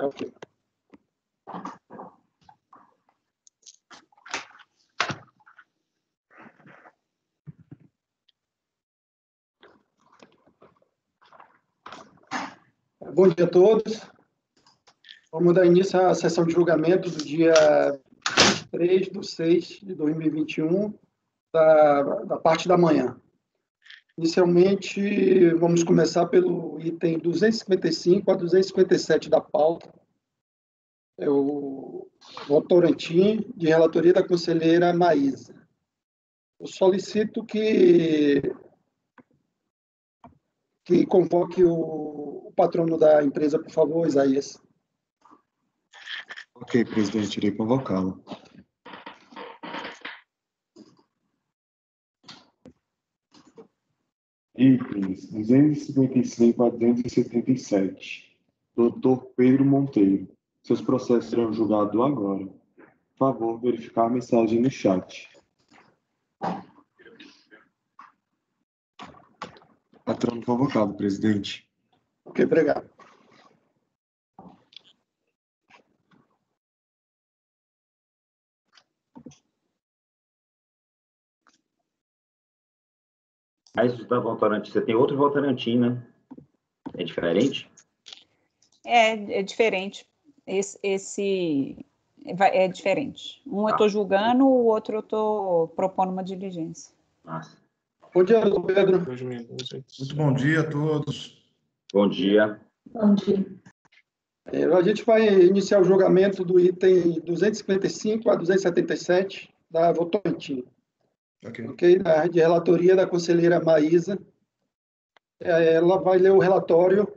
Ok. Bom dia a todos. Vamos dar início à sessão de julgamento do dia 3/6/2021, da parte da manhã. Inicialmente, vamos começar pelo item 255 a 257 da pauta. É o Votorantim, de relatoria da conselheira Maísa. Eu solicito que convoque o patrono da empresa, por favor, Isaías. Ok, presidente, irei convocá-lo. Itens 255 a 277. Doutor Pedro Monteiro. Seus processos serão julgados agora. Por favor, verificar a mensagem no chat. Patrono convocado, presidente. Ok, obrigado. Mas da Votorantim, você tem outro Votorantim, né? É diferente? É diferente. Esse é diferente. Um eu estou julgando, o outro eu estou propondo uma diligência. Nossa. Bom dia, doutor Pedro. Muito bom dia a todos. Bom dia. Bom dia. A gente vai iniciar o julgamento do item 255 a 277 da Votorantim. Ok? De relatoria da conselheira Maísa. Ela vai ler o relatório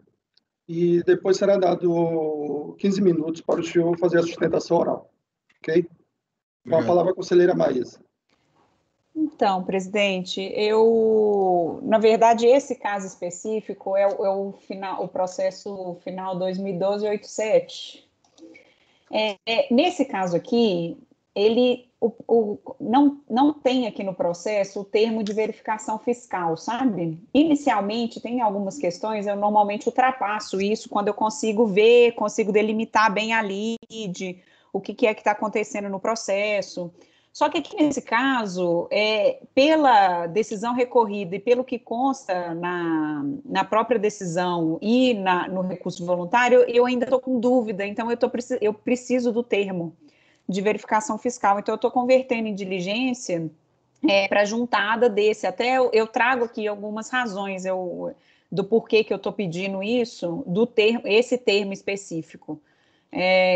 e depois será dado 15 minutos para o senhor fazer a sustentação oral. Ok? Com a palavra a conselheira Maísa. Então, presidente, na verdade, esse caso específico é o processo final 2012-87. Nesse caso aqui, ele não tem aqui no processo o termo de verificação fiscal, sabe? Inicialmente, tem algumas questões, eu normalmente ultrapasso isso quando eu consigo delimitar bem a lide, o que é que está acontecendo no processo. Só que aqui nesse caso, pela decisão recorrida e pelo que consta na própria decisão e no recurso voluntário, eu ainda estou com dúvida, então eu preciso do termo de verificação fiscal. Então, eu estou convertendo em diligência para juntada desse. Até eu trago aqui algumas razões do porquê que eu estou pedindo isso, esse termo específico.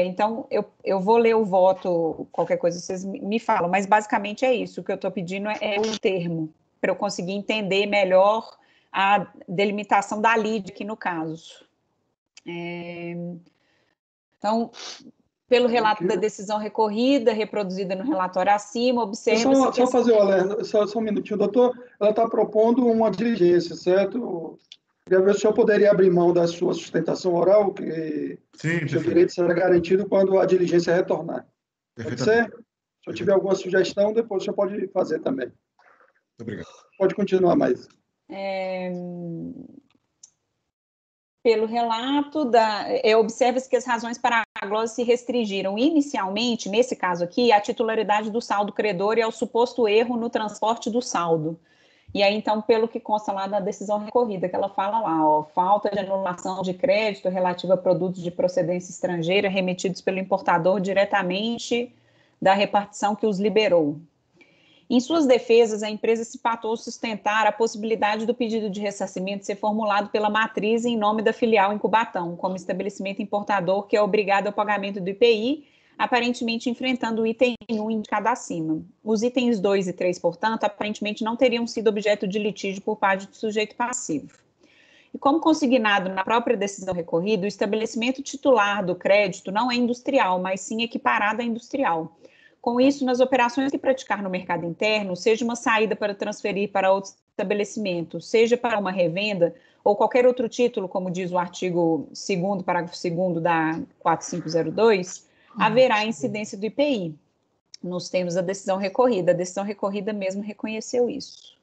Então, eu vou ler o voto, qualquer coisa vocês me falam, mas basicamente é isso, o que eu estou pedindo é o termo, para eu conseguir entender melhor a delimitação da lide aqui no caso. Então, pelo relato da decisão recorrida, reproduzida no relatório acima, observa-se Só fazer o alerta, só um minutinho, doutor, ela está propondo uma diligência, certo? Queria ver se o senhor poderia abrir mão da sua sustentação oral, que Sim, o seu direito será garantido quando a diligência retornar. Pode ser? Se o senhor tiver alguma sugestão, depois o senhor pode fazer também. Muito obrigado. Pode continuar mais. Pelo relato, observa-se que as razões para a glose se restringiram inicialmente, nesse caso aqui, à titularidade do saldo credor e ao suposto erro no transporte do saldo. E aí, então, pelo que consta lá da decisão recorrida, que ela fala lá, falta de anulação de crédito relativa a produtos de procedência estrangeira remetidos pelo importador diretamente da repartição que os liberou. Em suas defesas, a empresa se patou sustentar a possibilidade do pedido de ressarcimento ser formulado pela matriz em nome da filial em Cubatão, como estabelecimento importador que é obrigado ao pagamento do IPI, aparentemente enfrentando o item 1 indicado acima. Os itens 2 e 3, portanto, aparentemente não teriam sido objeto de litígio por parte do sujeito passivo. E como consignado na própria decisão recorrida, o estabelecimento titular do crédito não é industrial, mas sim equiparado a industrial. Com isso, nas operações que praticar no mercado interno, seja uma saída para transferir para outro estabelecimento, seja para uma revenda ou qualquer outro título, como diz o artigo 2º, parágrafo 2º da 4502, haverá incidência do IPI, nos termos da decisão recorrida. A decisão recorrida mesmo reconheceu isso.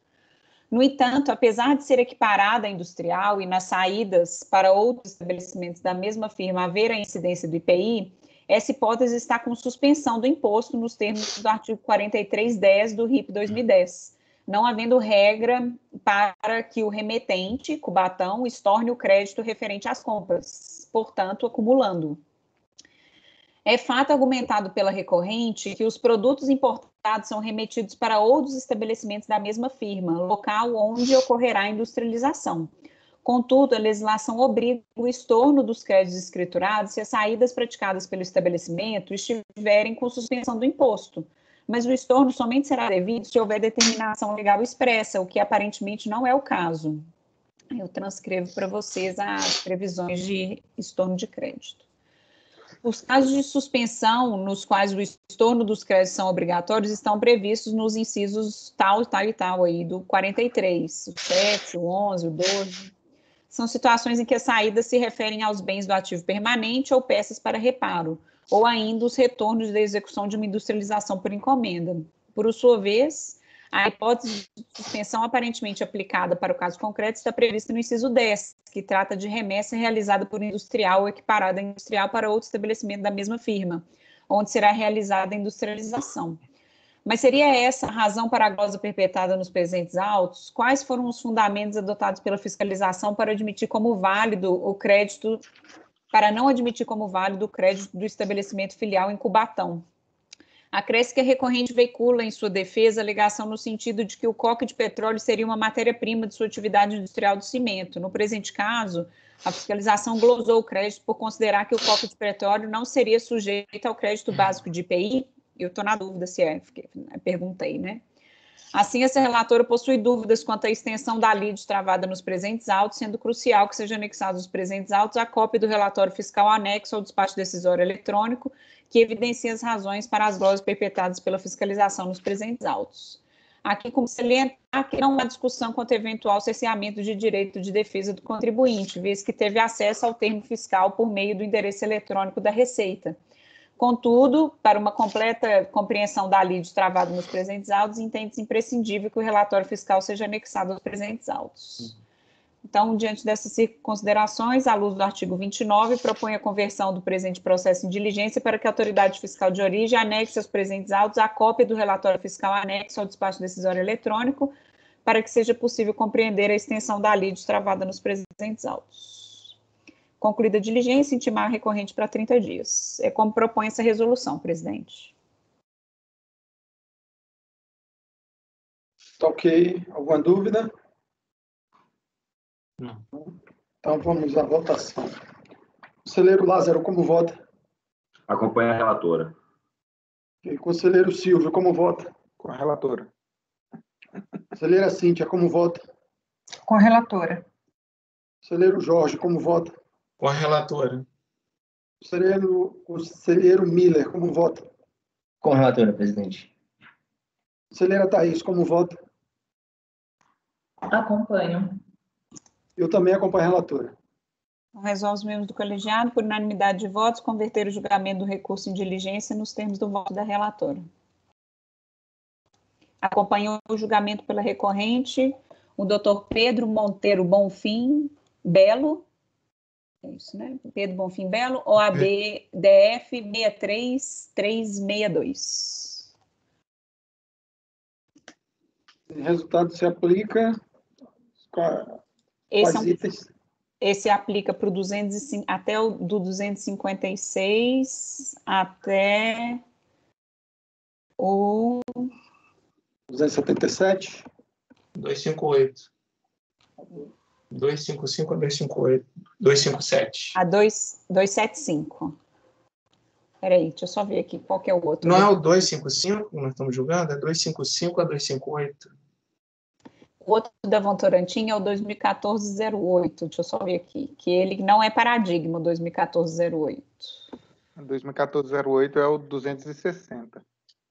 No entanto, apesar de ser equiparada à industrial e nas saídas para outros estabelecimentos da mesma firma haver a incidência do IPI, essa hipótese está com suspensão do imposto nos termos do artigo 4310 do RIP 2010, não havendo regra para que o remetente, Cubatão, estorne o crédito referente às compras, portanto, acumulando. É fato argumentado pela recorrente que os produtos importados são remetidos para outros estabelecimentos da mesma firma, local onde ocorrerá a industrialização. Contudo, a legislação obriga o estorno dos créditos escriturados se as saídas praticadas pelo estabelecimento estiverem com suspensão do imposto, mas o estorno somente será devido se houver determinação legal expressa, o que aparentemente não é o caso. Eu transcrevo para vocês as previsões de estorno de crédito. Os casos de suspensão, nos quais o estorno dos créditos são obrigatórios, estão previstos nos incisos tal e tal aí, do 43, o 7, o 11, o 12. São situações em que as saídas se referem aos bens do ativo permanente ou peças para reparo, ou ainda os retornos da execução de uma industrialização por encomenda. Por sua vez, a hipótese de suspensão aparentemente aplicada para o caso concreto está prevista no inciso 10, que trata de remessa realizada por industrial ou equiparada a industrial para outro estabelecimento da mesma firma, onde será realizada a industrialização. Mas seria essa a razão para a glosa perpetrada nos presentes autos? Quais foram os fundamentos adotados pela fiscalização para admitir como válido o crédito, para não admitir como válido o crédito do estabelecimento filial em Cubatão? Acresce que a recorrente veicula em sua defesa a alegação no sentido de que o coque de petróleo seria uma matéria-prima de sua atividade industrial do cimento. No presente caso, a fiscalização glosou o crédito por considerar que o coque de petróleo não seria sujeito ao crédito básico de IPI. Eu estou na dúvida se é, perguntei, né? Assim, essa relatora possui dúvidas quanto à extensão da lide travada nos presentes autos, sendo crucial que sejam anexados os presentes autos a cópia do relatório fiscal anexo ao despacho decisório eletrônico, que evidencia as razões para as glosas perpetradas pela fiscalização nos presentes autos. Aqui, como salientar que não há discussão quanto ao eventual cerceamento de direito de defesa do contribuinte, visto que teve acesso ao termo fiscal por meio do endereço eletrônico da Receita. Contudo, para uma completa compreensão da lide travada nos presentes autos, entende-se imprescindível que o relatório fiscal seja anexado aos presentes autos. Então, diante dessas considerações, à luz do artigo 29, propõe a conversão do presente processo em diligência para que a autoridade fiscal de origem anexe aos presentes autos a cópia do relatório fiscal anexo ao despacho decisório eletrônico, para que seja possível compreender a extensão da lide travada nos presentes autos. Concluída a diligência, intimar a recorrente para 30 dias. É como propõe essa resolução, presidente. Ok. Alguma dúvida? Não. Então, vamos à votação. Conselheiro Lázaro, como vota? Acompanha a relatora. Ok. Conselheiro Silvio, como vota? Com a relatora. Conselheira Cíntia, como vota? Com a relatora. Conselheiro Jorge, como vota? Com a relatora. Conselheiro Miller, como vota? Com a relatora, presidente. Conselheira Thaís, como vota? Acompanho. Eu também acompanho a relatora. Resolve os membros do colegiado, por unanimidade de votos, converter o julgamento do recurso em diligência nos termos do voto da relatora. Acompanhou o julgamento pela recorrente o doutor Pedro Monteiro Bonfim Belo, é isso, né? Pedro Bonfim Belo, OAB DF 63362. O resultado se aplica Esse aplica para o 205, até o do 256 até o 277. 258. 255 a 258. 257. A 275. Peraí, deixa eu só ver aqui qual que é o outro. Não é o 255 que nós estamos julgando? É 255 a 258. O outro da Votorantim é o 2014-08. Deixa eu só ver aqui. Que ele não é paradigma, o 2014-08. O 2014-08 é o 260.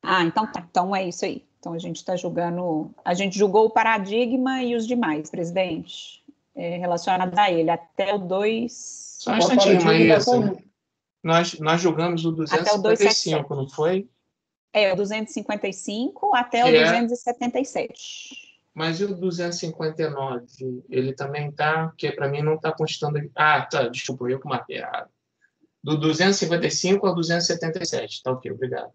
Ah, então tá. Então é isso aí. Então a gente está julgando. A gente julgou o paradigma e os demais, presidente, relacionados a ele, até o 2. Só um instantinho, Maísa. Tá, nós julgamos o 255, não foi? É, o 255 até o 277. Mas e o 259? Ele também tá, porque para mim não está constando. Ah, tá, desculpa, eu que marquei errado. Do 255 ao 277. Tá ok, obrigado.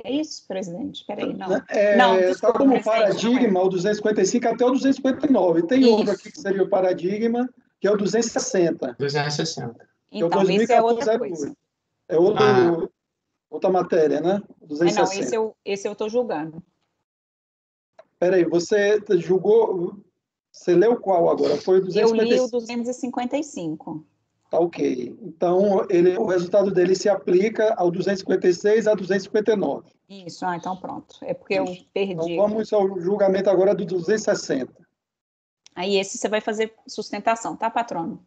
É isso, presidente? Espera aí, não. Não, Está desculpa, como presidente, não é. paradigma o 255 até o 259. Tem outro aqui que seria o paradigma, que é o 260. 260. Que é o Então, esse é outra coisa. 2014-08. É outro, outra matéria, né? Não, 260. esse eu estou julgando. Espera aí, você julgou... Você leu qual agora? Foi o Eu li o 255. 255. Tá ok. Então, o resultado dele se aplica ao 256 a 259. Isso, então pronto. É porque eu perdi. Então, vamos ao julgamento agora do 260. Aí esse você vai fazer sustentação, tá, patrono?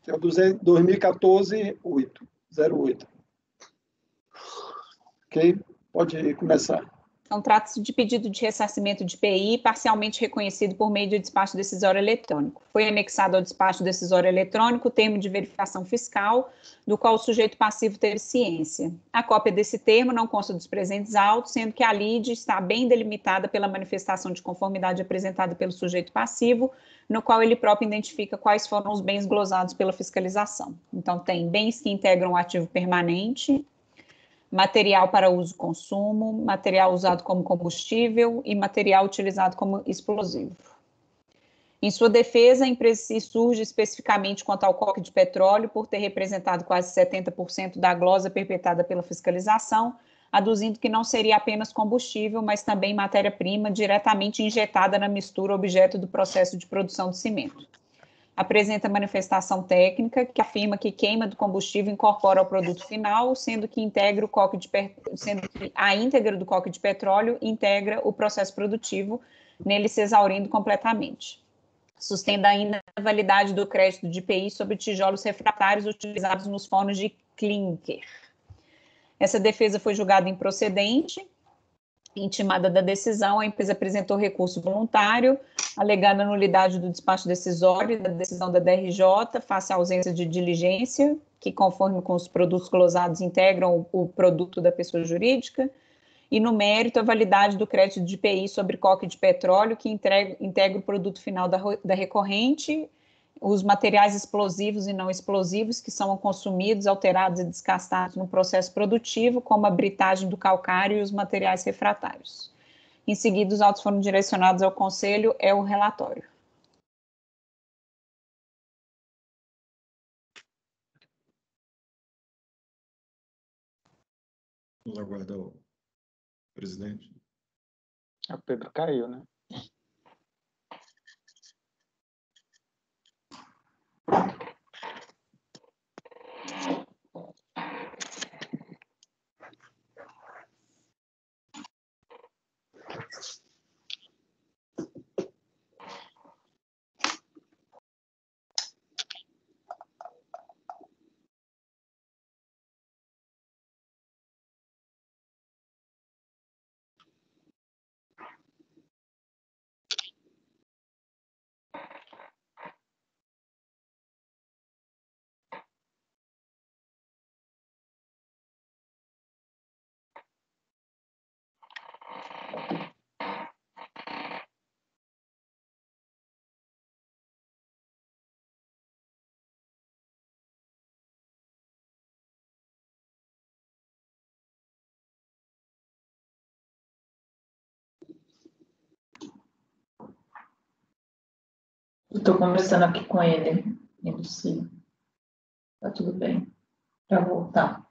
Que é o 2014-08. Ok? Pode começar. Então, trata-se de pedido de ressarcimento de IPI parcialmente reconhecido por meio de despacho decisório eletrônico. Foi anexado ao despacho decisório eletrônico o termo de verificação fiscal, do qual o sujeito passivo teve ciência. A cópia desse termo não consta dos presentes autos, sendo que a lide está bem delimitada pela manifestação de conformidade apresentada pelo sujeito passivo, no qual ele próprio identifica quais foram os bens glosados pela fiscalização. Então, tem bens que integram o ativo permanente, material para uso e consumo, material usado como combustível e material utilizado como explosivo. Em sua defesa, a empresa se surge especificamente quanto ao coque de petróleo por ter representado quase 70% da glosa perpetrada pela fiscalização, aduzindo que não seria apenas combustível, mas também matéria-prima diretamente injetada na mistura objeto do processo de produção de cimento. Apresenta manifestação técnica que afirma que queima do combustível incorpora ao produto final, sendo que a íntegra do coque de petróleo integra o processo produtivo, nele se exaurindo completamente. Sustenta ainda a validade do crédito de IPI sobre tijolos refratários utilizados nos fornos de clinker. Essa defesa foi julgada improcedente. Intimada da decisão, a empresa apresentou recurso voluntário, alegando a nulidade do despacho decisório da decisão da DRJ, face à ausência de diligência, que, conforme com os produtos glosados, integram o produto da pessoa jurídica, e, no mérito, a validade do crédito de IPI sobre coque de petróleo, que integra o produto final da recorrente, os materiais explosivos e não explosivos que são consumidos, alterados e descastados no processo produtivo, como a britagem do calcário e os materiais refratários. Em seguida, os autos foram direcionados ao Conselho, é o relatório. Vamos aguardar o presidente. O Pedro caiu, né? Estou conversando aqui com ele. Ele sim. Tá tudo bem. Para voltar.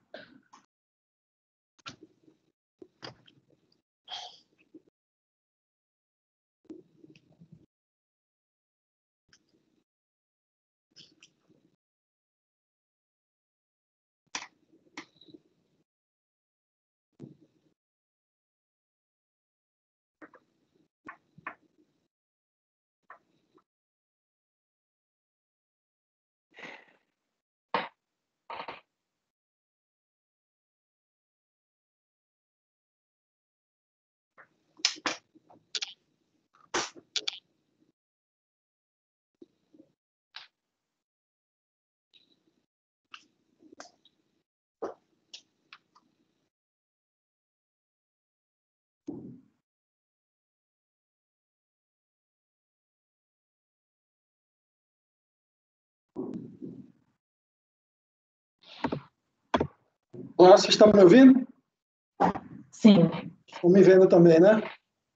Olá, vocês estão me ouvindo? Sim. Estão me vendo também, né?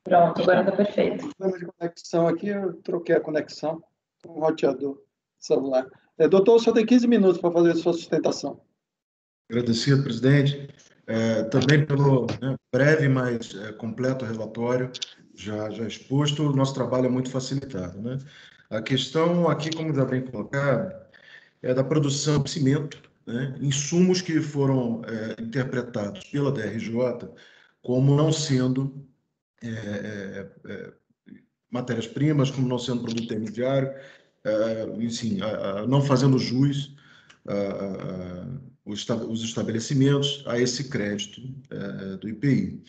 Pronto, agora está perfeito. Problema de conexão aqui, eu troquei a conexão com o roteador celular. Doutor, o senhor tem 15 minutos para fazer a sua sustentação. Agradecido, presidente. Também pelo breve, mas completo relatório já exposto, o nosso trabalho é muito facilitado, né? A questão aqui, como já bem colocado, é da produção de cimento, né? Insumos que foram interpretados pela DRJ como não sendo matérias-primas, como não sendo produto intermediário, enfim, não fazendo jus os estabelecimentos a esse crédito do IPI.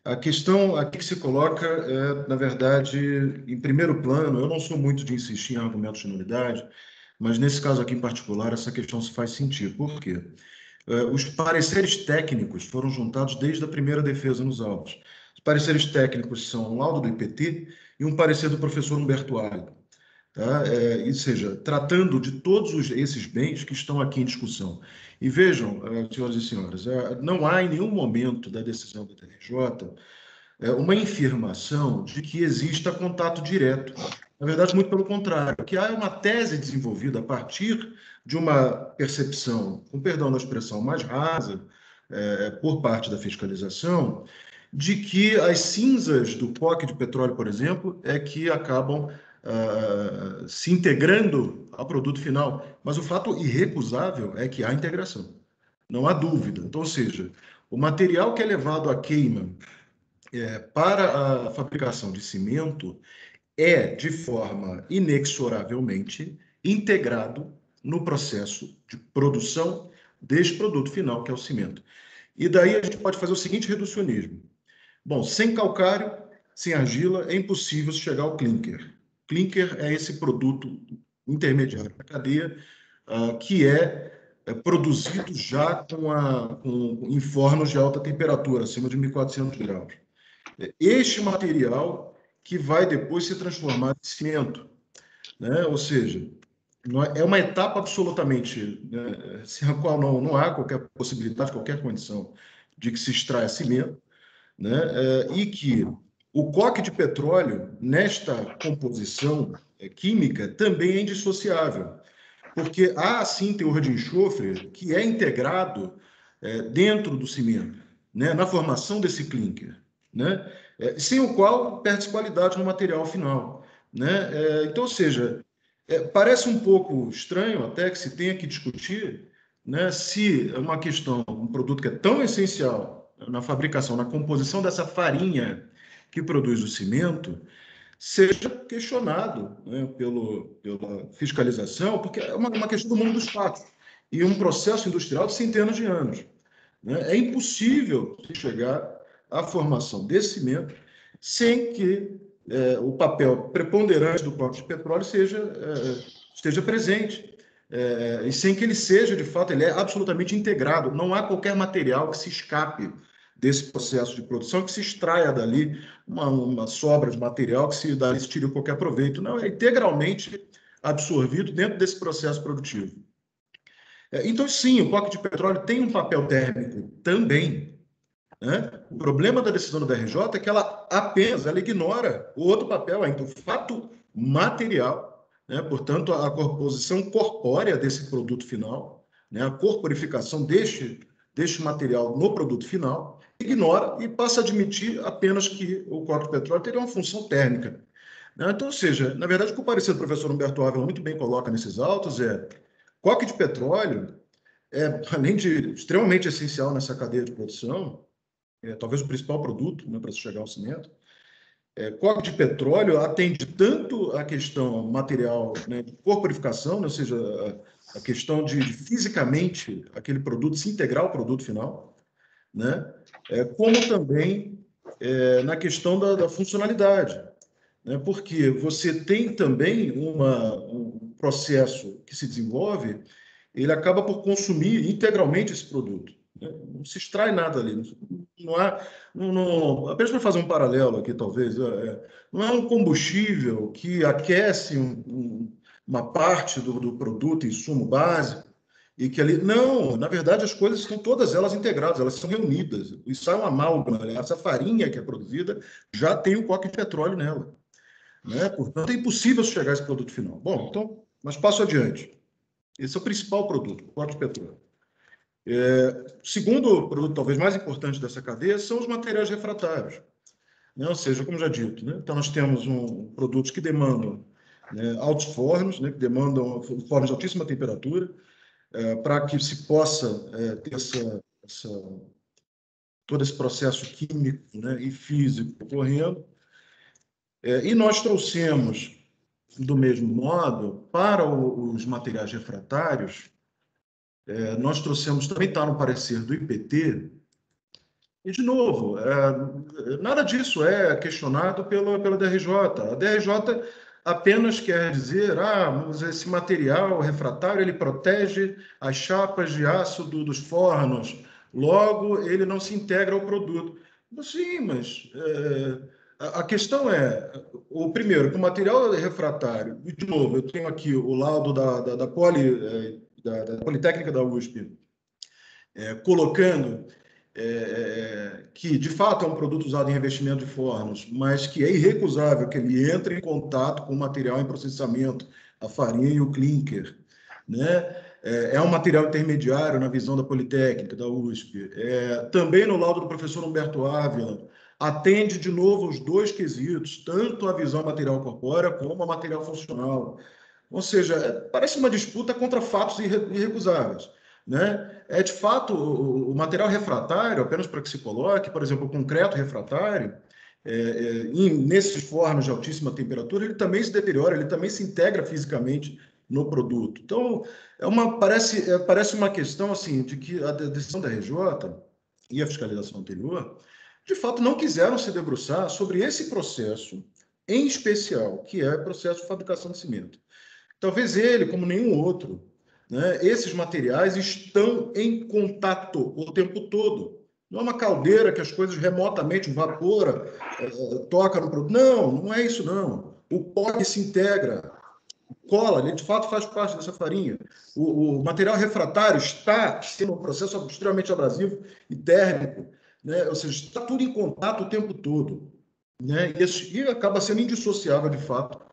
A questão aqui que se coloca é, na verdade, em primeiro plano, eu não sou muito de insistir em argumentos de nulidade, mas nesse caso aqui em particular, essa questão se faz sentido. Por quê? Os pareceres técnicos foram juntados desde a primeira defesa nos autos. Os pareceres técnicos são um laudo do IPT e um parecer do professor Humberto Alho, tá? Ou seja, tratando de todos esses bens que estão aqui em discussão. E vejam, senhoras e senhores, não há em nenhum momento da decisão da TRJ uma afirmação de que exista contato direto. Na verdade, muito pelo contrário, que há uma tese desenvolvida a partir de uma percepção, com perdão da expressão, mais rasa, por parte da fiscalização, de que as cinzas do coque de petróleo, por exemplo, é que acabam se integrando ao produto final. Mas o fato irrecusável é que há integração. Não há dúvida. Então, ou seja, o material que é levado à queima para a fabricação de cimento é, de forma inexoravelmente, integrado no processo de produção deste produto final, que é o cimento. E daí a gente pode fazer o seguinte reducionismo. Bom, sem calcário, sem argila, é impossível chegar ao clinker. Clinker é esse produto intermediário da cadeia que é produzido já em fornos de alta temperatura, acima de 1.400 graus. Este material que vai depois se transformar em cimento, né? Ou seja, é uma etapa absolutamente sem a qual não há qualquer possibilidade, qualquer condição de que se extraia cimento, né? E que o coque de petróleo, nesta composição química, também é indissociável, porque há, sim, teor de enxofre que é integrado dentro do cimento, né? Na formação desse clinker, né? Sem o qual perde-se qualidade no material final, né? Então, ou seja, parece um pouco estranho até que se tenha que discutir, né, se é uma questão, um produto que é tão essencial na fabricação, na composição dessa farinha que produz o cimento, seja questionado, né, pela fiscalização, porque é uma questão do mundo dos fatos e um processo industrial de centenas de anos, né? É impossível chegar à formação desse cimento sem que o papel preponderante do coque de petróleo esteja presente, e sem que ele seja, de fato, ele é absolutamente integrado. Não há qualquer material que se escape desse processo de produção, que se extraia dali uma sobra de material, que se dali se tire qualquer proveito. Não, é integralmente absorvido dentro desse processo produtivo. Então, sim, o coque de petróleo tem um papel térmico também, né? O problema da decisão da DRJ é que ela ignora o outro papel, o fato material, né? Portanto, a composição corpórea desse produto final, né? A corporificação deste material no produto final, ignora e passa a admitir apenas que o coque de petróleo teria uma função térmica, né? Então, ou seja, na verdade, o que o parecer do professor Humberto Ávila muito bem coloca nesses autos coque de petróleo além de extremamente essencial nessa cadeia de produção, talvez o principal produto, né, para se chegar ao cimento. Coque de petróleo atende tanto a questão material, né, de corporificação, né, ou seja, a questão de fisicamente aquele produto se integrar ao produto final, né, como também na questão da funcionalidade, né, porque você tem também um processo que se desenvolve, ele acaba por consumir integralmente esse produto. Não se extrai nada ali. Apenas para fazer um paralelo aqui, talvez, não é um combustível que aquece uma parte do produto, insumo básico, e que ali... Não, na verdade, as coisas estão todas elas integradas, elas são reunidas. Isso é uma amálgama, né? Essa farinha que é produzida já tem o coque de petróleo nela, né? Portanto, é impossível chegar a esse produto final. Bom, então, mas passo adiante. Esse é o principal produto, o coque de petróleo. O segundo produto, talvez mais importante dessa cadeia, são os materiais refratários. Né? Ou seja, como já dito, né? Então nós temos produtos que demandam, né, altos fornos, né, que demandam fornos de altíssima temperatura, para que se possa ter todo esse processo químico, né, e físico ocorrendo. E nós trouxemos, do mesmo modo, para os materiais refratários, nós trouxemos, também está no parecer do IPT, e, de novo, nada disso é questionado pela DRJ. A DRJ apenas quer dizer, mas esse material refratário ele protege as chapas de aço dos fornos, logo ele não se integra ao produto. Sim, mas a questão é, o primeiro, que o material refratário, e, de novo, eu tenho aqui o laudo da Politécnica da USP, colocando que, de fato, é um produto usado em revestimento de fornos, mas que é irrecusável que ele entre em contato com o material em processamento, a farinha e o clinker, né? É um material intermediário na visão da Politécnica, da USP. Também no laudo do professor Humberto Ávila, atende, de novo, os dois quesitos, tanto a visão material corpórea como a material funcional. Ou seja, parece uma disputa contra fatos irrecusáveis, né? De fato, o material refratário, apenas para que se coloque, por exemplo, o concreto refratário, nesses fornos de altíssima temperatura, ele também se deteriora, ele também se integra fisicamente no produto. Então, parece uma questão assim, de que a decisão da RJ e a fiscalização anterior, de fato, não quiseram se debruçar sobre esse processo em especial, que é o processo de fabricação de cimento. Talvez ele, como nenhum outro, né, esses materiais estão em contato o tempo todo. Não é uma caldeira que as coisas remotamente, vapora, toca no produto. Não é isso, não. O coque se integra, cola, ele de fato faz parte dessa farinha. O material refratário está sendo um processo extremamente abrasivo e térmico, né? Ou seja, está tudo em contato o tempo todo, né? E acaba sendo indissociável, de fato,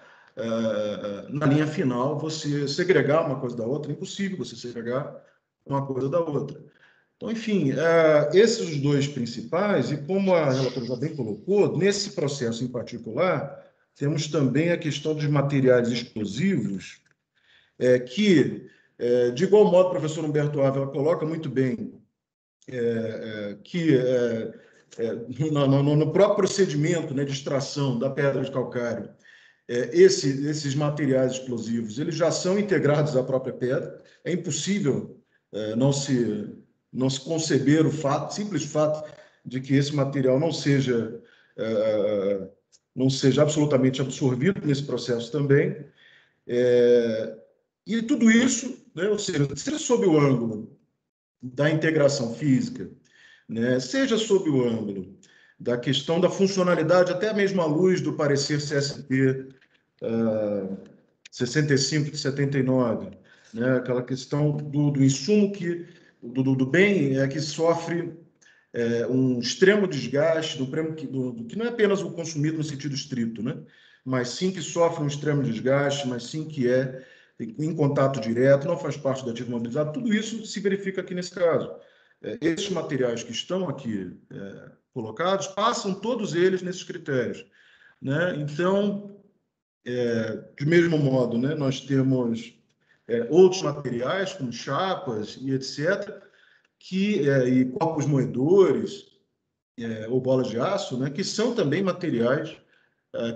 na linha final, você segregar uma coisa da outra. É impossível você segregar uma coisa da outra. Então, enfim, esses os dois principais, e como a relatora já bem colocou, nesse processo em particular, temos também a questão dos materiais explosivos, que, de igual modo, o professor Humberto Ávila coloca muito bem, que no próprio procedimento, né, de extração da pedra de calcário, esses materiais explosivos eles já são integrados à própria pedra. É impossível não se conceber o simples fato de que esse material não seja absolutamente absorvido nesse processo também. E tudo isso, né, ou seja sob o ângulo da integração física, né, seja sob o ângulo da questão da funcionalidade, até mesmo à luz do parecer CSP 65 de 79, né, aquela questão do insumo do bem que sofre um extremo desgaste, que não é apenas o consumido no sentido estrito, né, mas sim que sofre um extremo desgaste, mas sim que em contato direto, não faz parte do ativo mobilizado. Tudo isso se verifica aqui nesse caso. Esses materiais que estão aqui colocados passam todos eles nesses critérios, né? Então, de mesmo modo, né, nós temos outros materiais, como chapas e etc., e copos moedores ou bolas de aço, né, que são também materiais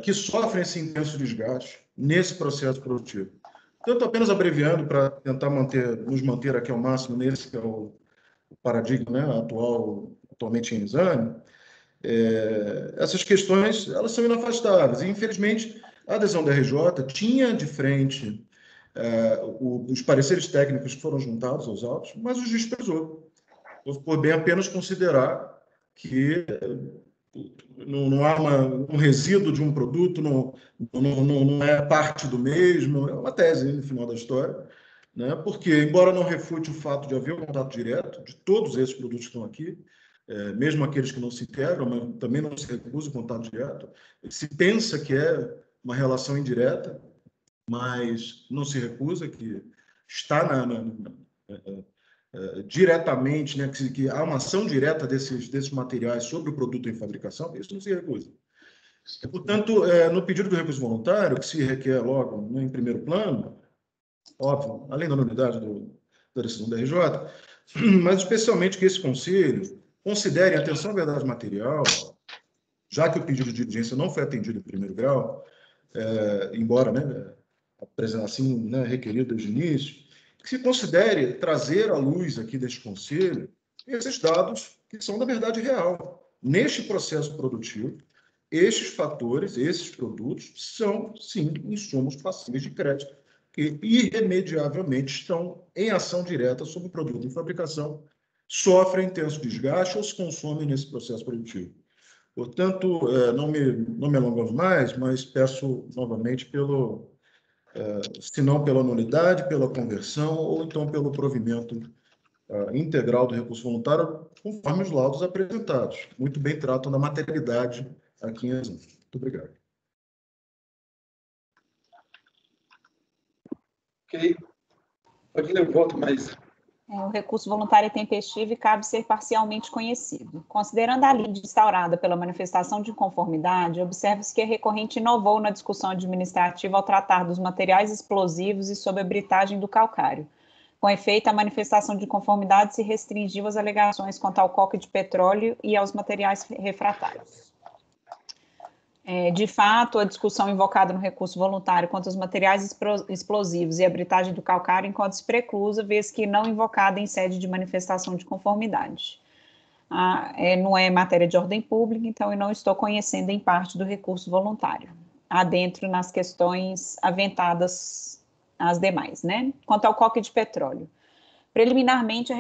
que sofrem esse intenso desgaste nesse processo produtivo. Então, estou apenas abreviando para tentar nos manter aqui ao máximo nesse que é o paradigma, né, atualmente em exame. Essas questões elas são inafastáveis. E, infelizmente, a adesão da RJ tinha de frente os pareceres técnicos que foram juntados aos autos, mas os desprezou. Por bem apenas considerar que não há um resíduo de um produto, não é parte do mesmo. É uma tese, no final da história, né? Porque, embora não refute o fato de haver um contato direto de todos esses produtos que estão aqui, mesmo aqueles que não se integram, mas também não se recusa o contato direto, se pensa que é uma relação indireta, mas não se recusa, que está diretamente, né, que há uma ação direta desses materiais sobre o produto em fabricação, isso não se recusa. Portanto, no pedido do recurso voluntário, que se requer logo, né, em primeiro plano, óbvio, além da nulidade da decisão da RJ, mas especialmente que esse conselho considere a atenção à verdade material, já que o pedido de diligência não foi atendido em primeiro grau, embora, né, assim, né, requerido desde o início, que se considere trazer à luz aqui deste conselho esses dados que são da verdade real. Neste processo produtivo, estes fatores, esses produtos, são, sim, insumos passíveis de crédito, que irremediavelmente estão em ação direta sobre o produto em fabricação, sofrem intenso desgaste ou se consomem nesse processo produtivo. Portanto, não me alongo mais, mas peço novamente se não pela nulidade, pela conversão ou então pelo provimento integral do recurso voluntário, conforme os laudos apresentados. Muito bem tratam da materialidade aqui em exemplo. Muito obrigado. Ok. Pode ler o voto, mas... O recurso voluntário é tempestivo e cabe ser parcialmente conhecido. Considerando a lide instaurada pela manifestação de inconformidade, observa-se que a recorrente inovou na discussão administrativa ao tratar dos materiais explosivos e sobre a britagem do calcário. Com efeito, a manifestação de inconformidade se restringiu às alegações quanto ao coque de petróleo e aos materiais refratários. De fato, a discussão invocada no recurso voluntário quanto aos materiais explosivos e a britagem do calcário encontra-se preclusa, vez que não invocada em sede de manifestação de conformidade. Não é matéria de ordem pública, então eu não estou conhecendo em parte do recurso voluntário. Adentro nas questões aventadas as demais, né? Quanto ao coque de petróleo. Preliminarmente,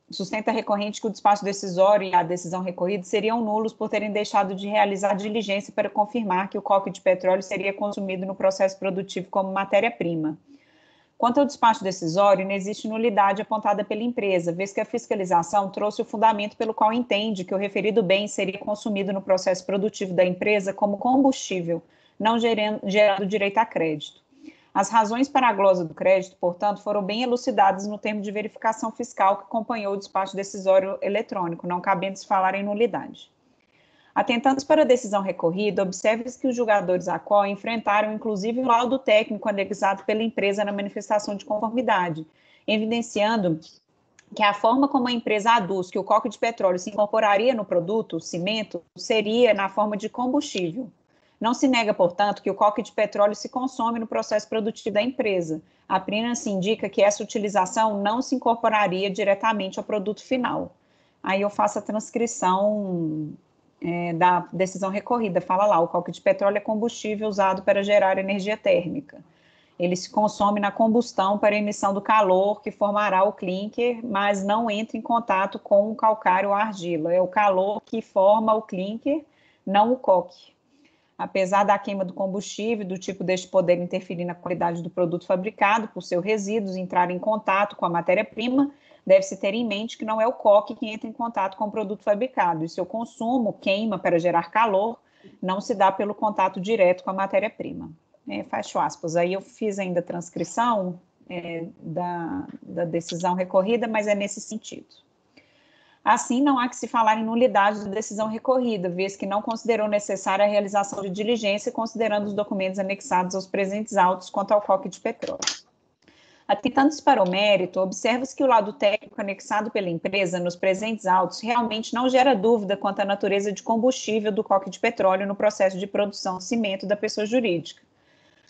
sustenta a recorrente que o despacho decisório e a decisão recorrida seriam nulos por terem deixado de realizar diligência para confirmar que o coque de petróleo seria consumido no processo produtivo como matéria-prima. Quanto ao despacho decisório, não existe nulidade apontada pela empresa, vez que a fiscalização trouxe o fundamento pelo qual entende que o referido bem seria consumido no processo produtivo da empresa como combustível, não gerando direito a crédito. As razões para a glosa do crédito, portanto, foram bem elucidadas no termo de verificação fiscal que acompanhou o despacho decisório eletrônico, não cabendo se falar em nulidade. Atentando-se para a decisão recorrida, observe-se que os julgadores ACO enfrentaram, inclusive, o laudo técnico anexado pela empresa na manifestação de conformidade, evidenciando que a forma como a empresa aduz que o coque de petróleo se incorporaria no produto, o cimento, seria na forma de combustível. Não se nega, portanto, que o coque de petróleo se consome no processo produtivo da empresa. Apenas se indica que essa utilização não se incorporaria diretamente ao produto final. Aí eu faço a transcrição da decisão recorrida. Fala lá, o coque de petróleo é combustível usado para gerar energia térmica. Ele se consome na combustão para emissão do calor que formará o clinker, mas não entra em contato com o calcário ou argila. É o calor que forma o clinker, não o coque. Apesar da queima do combustível e do tipo deste poder interferir na qualidade do produto fabricado, por seus resíduos entrar em contato com a matéria-prima, deve-se ter em mente que não é o coque que entra em contato com o produto fabricado, e seu consumo, queima para gerar calor, não se dá pelo contato direto com a matéria-prima. Fecho aspas. Aí eu fiz ainda a transcrição da decisão recorrida, mas é nesse sentido. Assim, não há que se falar em nulidade da decisão recorrida, vez que não considerou necessária a realização de diligência, considerando os documentos anexados aos presentes autos quanto ao coque de petróleo. Atentando-se para o mérito, observa-se que o lado técnico anexado pela empresa nos presentes autos realmente não gera dúvida quanto à natureza de combustível do coque de petróleo no processo de produção de cimento da pessoa jurídica.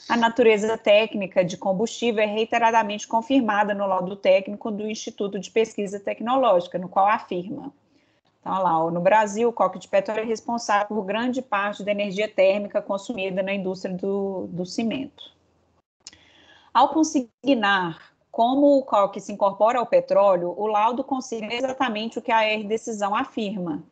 A natureza técnica de combustível é reiteradamente confirmada no laudo técnico do Instituto de Pesquisa Tecnológica, no qual afirma. Então, olha lá, no Brasil, o coque de petróleo é responsável por grande parte da energia térmica consumida na indústria do cimento. Ao consignar como o coque se incorpora ao petróleo, o laudo consigna exatamente o que a decisão afirma.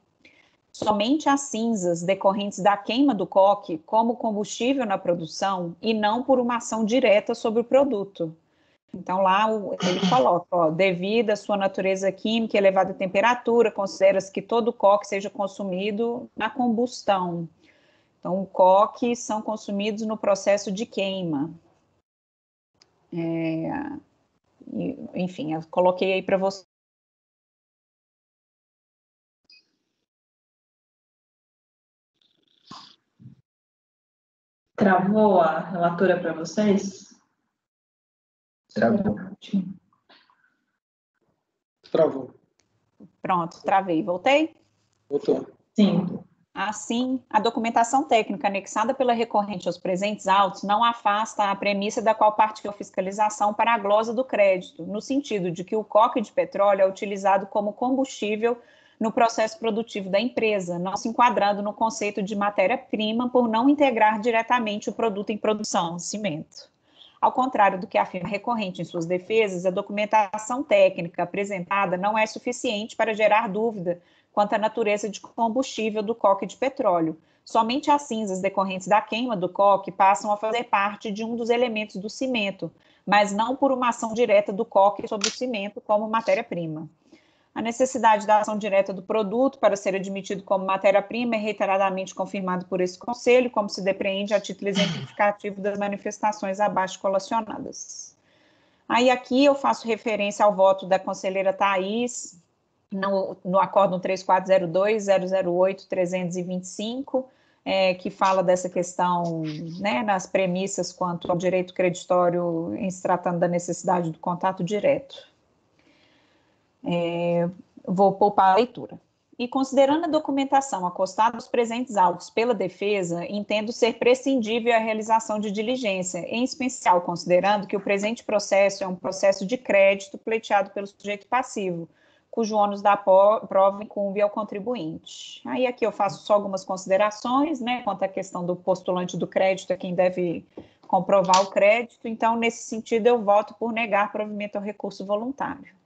Somente as cinzas decorrentes da queima do coque como combustível na produção e não por uma ação direta sobre o produto. Então, lá ele coloca, ó, devido à sua natureza química e elevada temperatura, considera-se que todo coque seja consumido na combustão. Então, coques são consumidos no processo de queima. Enfim, eu coloquei aí para você. Travou a relatora para vocês? Travou. Travou. Pronto, travei. Voltei? Voltou. Sim. Assim, a documentação técnica anexada pela recorrente aos presentes autos não afasta a premissa da qual partiu a fiscalização para a glosa do crédito, no sentido de que o coque de petróleo é utilizado como combustível no processo produtivo da empresa, não se enquadrando no conceito de matéria-prima por não integrar diretamente o produto em produção, cimento. Ao contrário do que afirma a recorrente em suas defesas, a documentação técnica apresentada não é suficiente para gerar dúvida quanto à natureza de combustível do coque de petróleo. Somente as cinzas decorrentes da queima do coque passam a fazer parte de um dos elementos do cimento, mas não por uma ação direta do coque sobre o cimento como matéria-prima. A necessidade da ação direta do produto para ser admitido como matéria-prima é reiteradamente confirmado por esse Conselho, como se depreende a título exemplificativo das manifestações abaixo colacionadas. Aí aqui eu faço referência ao voto da conselheira Thaís, no acórdão 3402-008-325, que fala dessa questão, né, nas premissas quanto ao direito creditório em se tratando da necessidade do contato direto. Vou poupar a leitura. E considerando a documentação acostada aos presentes autos pela defesa, entendo ser prescindível a realização de diligência, em especial considerando que o presente processo é um processo de crédito pleiteado pelo sujeito passivo, cujo ônus da prova incumbe ao contribuinte. Aí aqui eu faço só algumas considerações, né, quanto à questão do postulante do crédito, é quem deve comprovar o crédito. Então, nesse sentido, eu voto por negar provimento ao recurso voluntário.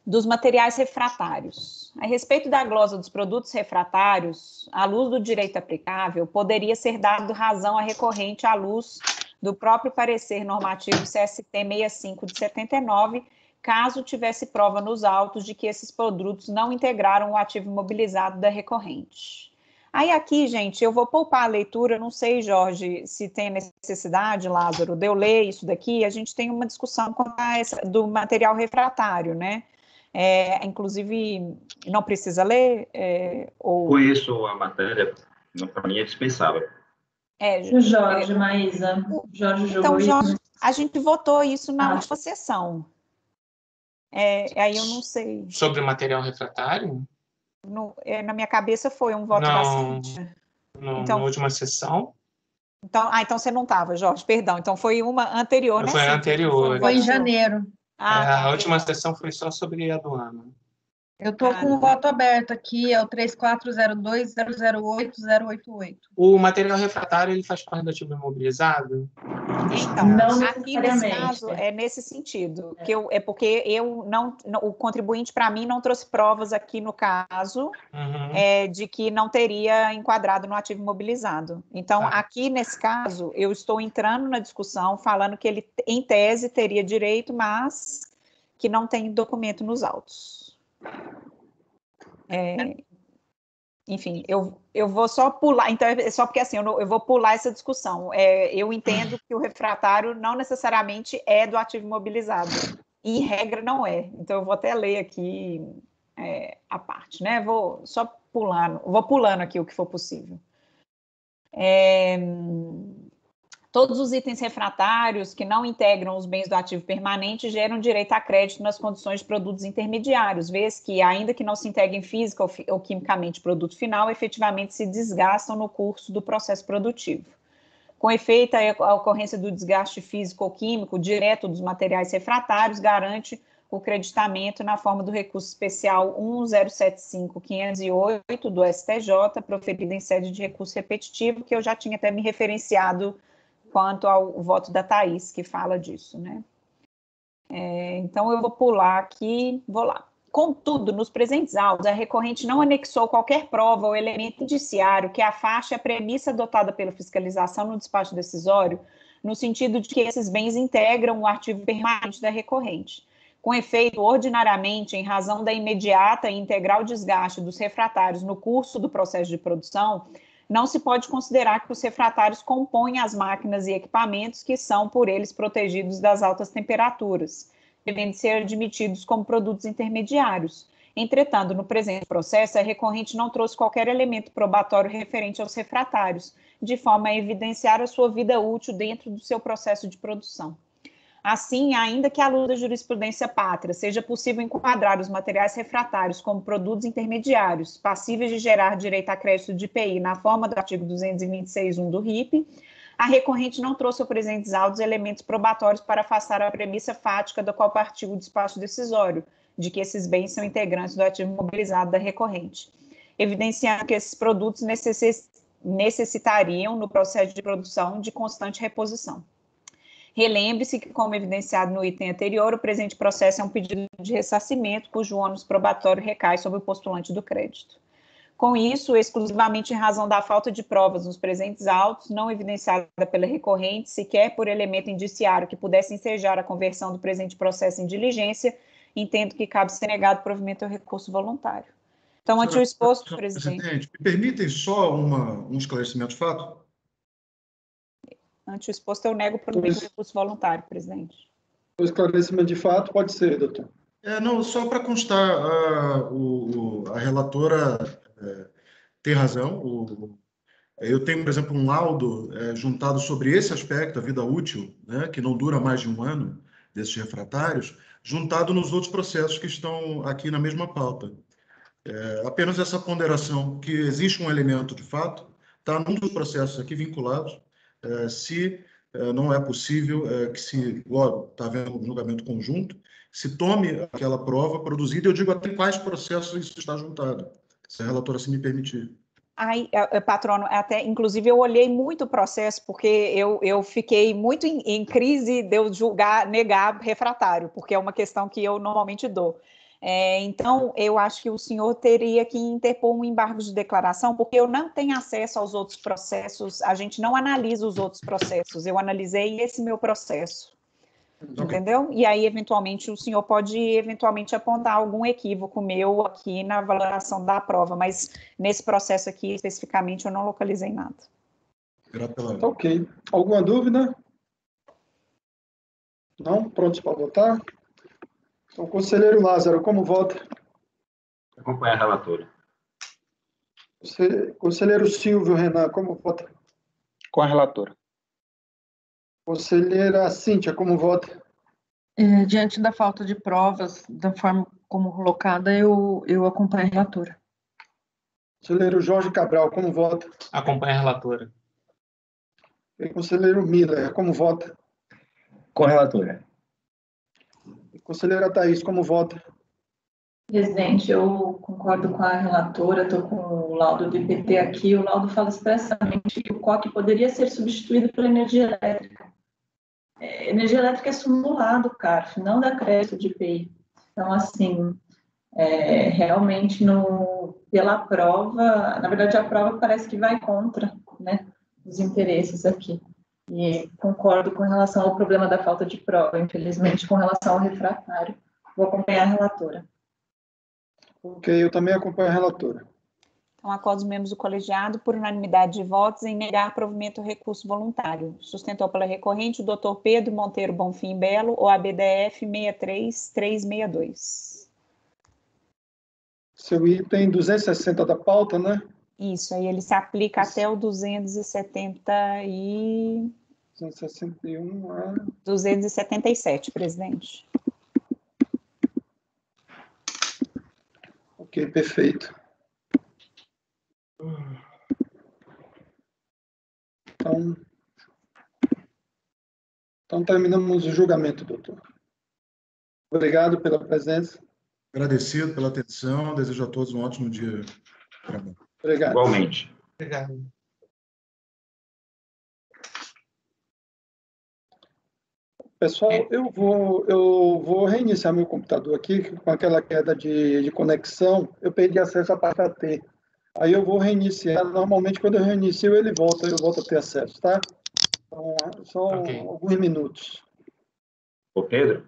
Dos materiais refratários. A respeito da glosa dos produtos refratários, à luz do direito aplicável, poderia ser dado razão à recorrente à luz do próprio parecer normativo CST 65 de 79, caso tivesse prova nos autos de que esses produtos não integraram o ativo imobilizado da recorrente. Aí aqui, gente, eu vou poupar a leitura, não sei, Jorge, se tem necessidade, Lázaro, de eu ler isso daqui, a gente tem uma discussão do material refratário, né? Inclusive, não precisa ler? Conheço a matéria, para mim é dispensável. Jorge, Maísa. Jorge jogou então, Jorge, isso. A gente votou isso na última sessão. Aí eu não sei. Sobre o material refratário? Na minha cabeça foi um voto da Cíntia. Então, na última sessão? Então você não estava, Jorge, perdão. Então foi uma anterior, né? Foi anterior. Foi em janeiro. A última sessão foi só sobre a aduana. Eu estou com o voto aberto aqui, é o 3402-008-088. O material refratário, ele faz parte do ativo imobilizado? Então, não aqui nesse caso, é nesse sentido, porque o contribuinte, para mim, não trouxe provas aqui no caso de que não teria enquadrado no ativo imobilizado. Então, aqui nesse caso, eu estou entrando na discussão, falando que ele, em tese, teria direito, mas que não tem documento nos autos. Enfim, eu vou só pular, então é só porque assim, eu vou pular essa discussão. Eu entendo que o refratário não necessariamente é do ativo imobilizado, e em regra não é, então eu vou até ler aqui a parte, né? Vou pulando aqui o que for possível. Todos os itens refratários que não integram os bens do ativo permanente geram direito a crédito nas condições de produtos intermediários, vez que, ainda que não se integrem física ou quimicamente produto final, efetivamente se desgastam no curso do processo produtivo. Com efeito, a ocorrência do desgaste físico ou químico direto dos materiais refratários garante o creditamento na forma do recurso especial 1075-508 do STJ, proferido em sede de recurso repetitivo, que eu já tinha até me referenciado quanto ao voto da Thaís, que fala disso, né? Então, eu vou pular aqui, vou lá. Contudo, nos presentes autos, a recorrente não anexou qualquer prova ou elemento indiciário que afaste a premissa adotada pela fiscalização no despacho decisório no sentido de que esses bens integram o ativo permanente da recorrente. Com efeito, ordinariamente, em razão da imediata e integral desgaste dos refratários no curso do processo de produção, não se pode considerar que os refratários compõem as máquinas e equipamentos que são, por eles, protegidos das altas temperaturas, devendo ser admitidos como produtos intermediários. Entretanto, no presente processo, a recorrente não trouxe qualquer elemento probatório referente aos refratários, de forma a evidenciar a sua vida útil dentro do seu processo de produção. Assim, ainda que à luz da jurisprudência pátria seja possível enquadrar os materiais refratários como produtos intermediários, passíveis de gerar direito a crédito de IPI na forma do artigo 226.1 do RIP, a recorrente não trouxe ao presentes autos elementos probatórios para afastar a premissa fática da qual partiu o despacho decisório, de que esses bens são integrantes do ativo mobilizado da recorrente, evidenciando que esses produtos necessitariam, no processo de produção, de constante reposição. Relembre-se que, como evidenciado no item anterior, o presente processo é um pedido de ressarcimento, cujo ônus probatório recai sobre o postulante do crédito. Com isso, exclusivamente em razão da falta de provas nos presentes autos, não evidenciada pela recorrente, sequer por elemento indiciário que pudesse ensejar a conversão do presente processo em diligência, entendo que cabe ser negado provimento ao recurso voluntário. Então, ante o exposto, presidente... Presidente, me permitem só um esclarecimento de fato? Ante o exposto, eu nego o provimento ao recurso voluntário, presidente. O esclarecimento de fato pode ser, doutor. Não, só para constar, a relatora tem razão. Eu tenho, por exemplo, um laudo juntado sobre esse aspecto, a vida útil, né, que não dura mais de um ano, desses refratários, juntado nos outros processos que estão aqui na mesma pauta. Apenas essa ponderação, que existe um elemento de fato, está num dos processos aqui vinculados, se não é possível que se, logo, está havendo um julgamento conjunto, se tome aquela prova produzida, eu digo até em quais processos isso está juntado, se a relatora se me permitir. Ai, patrono, até, inclusive eu olhei muito o processo, porque eu fiquei muito em crise de eu negar refratário, porque é uma questão que eu normalmente dou. Então, eu acho que o senhor teria que interpor um embargo de declaração, porque eu não tenho acesso aos outros processos, a gente não analisa os outros processos, eu analisei esse meu processo, entendeu? E aí, eventualmente, o senhor pode, apontar algum equívoco meu aqui na valoração da prova, mas nesse processo aqui, especificamente, eu não localizei nada. Ok. Alguma dúvida? Não? Prontos para votar? Então, conselheiro Lázaro, como vota? Acompanha a relatora. Conselheiro Silvio Renan, como vota? Com a relatora. Conselheira Cíntia, como vota? Diante da falta de provas, da forma como colocada, eu acompanho a relatora. Conselheiro Jorge Cabral, como vota? Acompanha a relatora. E conselheiro Miller, como vota? Com a relatora. Conselheira Thaís, como vota? Presidente, eu concordo com a relatora, estou com o laudo do IPT aqui, o laudo fala expressamente que o COC poderia ser substituído por energia elétrica. Energia elétrica é simulado, CARF, não dá crédito de IPI. Então, assim, realmente, pela prova, na verdade, a prova parece que vai contra, né, os interesses aqui. E concordo com relação ao problema da falta de prova, infelizmente, com relação ao refratário. Vou acompanhar a relatora. Ok, eu também acompanho a relatora. Então, acordo os membros do colegiado por unanimidade de votos em negar provimento ao recurso voluntário. Sustentou pela recorrente o doutor Pedro Monteiro Bonfim Belo, OABDF 63362. Seu item 260 da pauta, né? Isso, aí ele se aplica até o 261 a 277, presidente. Ok, perfeito. Então terminamos o julgamento, doutor. Obrigado pela presença. Agradecido pela atenção, desejo a todos um ótimo dia. Obrigado. Igualmente. Obrigado. Pessoal, eu vou reiniciar meu computador aqui, com aquela queda de conexão, eu perdi acesso à pasta T. Aí eu vou reiniciar, normalmente quando eu reinicio ele volta, eu volto a ter acesso, tá? São Ok. alguns minutos. Ô, Pedro,